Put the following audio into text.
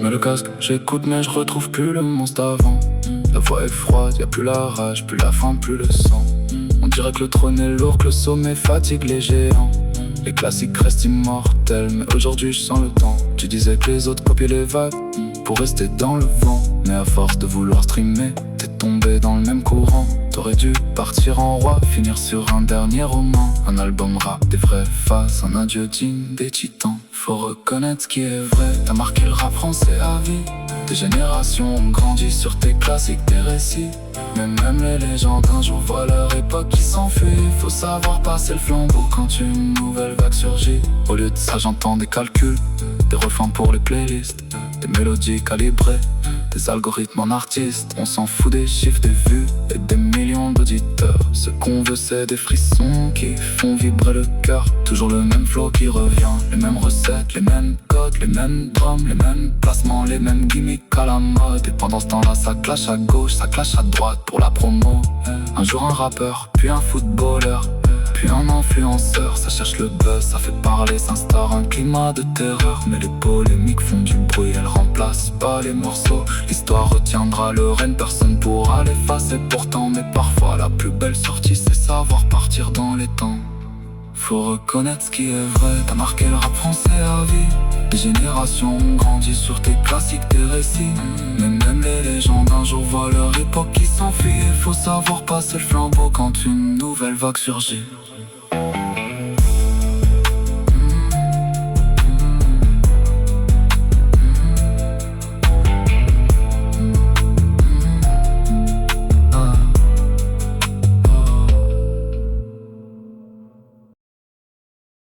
mets le casque, j'écoute mais je retrouve plus le monstre d'avant. La voix est froide, y'a plus la rage, plus la faim, plus le sang. On dirait que le trône est lourd, que le sommet fatigue les géants. Les classiques restent immortels, mais aujourd'hui je sens le temps. Tu disais que les autres copiaient les vagues pour rester dans le vent, mais à force de vouloir streamer, t'es tombé dans le même courant. T'aurais dû partir en roi, finir sur un dernier roman. Un album rap, des vraies faces, un adieu digne des titans. Faut reconnaître ce qui est vrai, t'as marqué le rap français à vie. Des générations ont grandi sur tes classiques, tes récits. Mais même les légendes un jour voient leur époque qui s'enfuit. Faut savoir passer le flambeau quand une nouvelle vague surgit. Au lieu de ça j'entends des calculs, des refrains pour les playlists, des mélodies calibrées, des algorithmes en artistes. On s'en fout des chiffres, des vues et des millions d'auditeurs. Ce qu'on veut c'est des frissons qui font vibrer le cœur. Toujours le même flow qui revient, les mêmes recettes, les mêmes codes, les mêmes drums, les mêmes placements, les mêmes gimmicks à la mode. Et pendant ce temps-là ça clash à gauche, ça clash à droite pour la promo. Un jour un rappeur, puis un footballeur, puis un influenceur. Ça cherche le buzz, ça fait parler, s'instaure un climat de terreur. Mais les polémiques font du bruit, elles remplacent pas les morceaux. L'histoire retiendra le règne, personne pourra l'effacer pourtant. Mais parfois la plus belle sortie c'est savoir partir dans les temps. Faut reconnaître ce qui est vrai, t'as marqué le rap français à vie. Des générations ont grandi sur tes classiques, tes récits. Mais même les légendes un jour voient leur époque qui s'enfuit. Et faut savoir passer le flambeau quand une nouvelle vague surgit.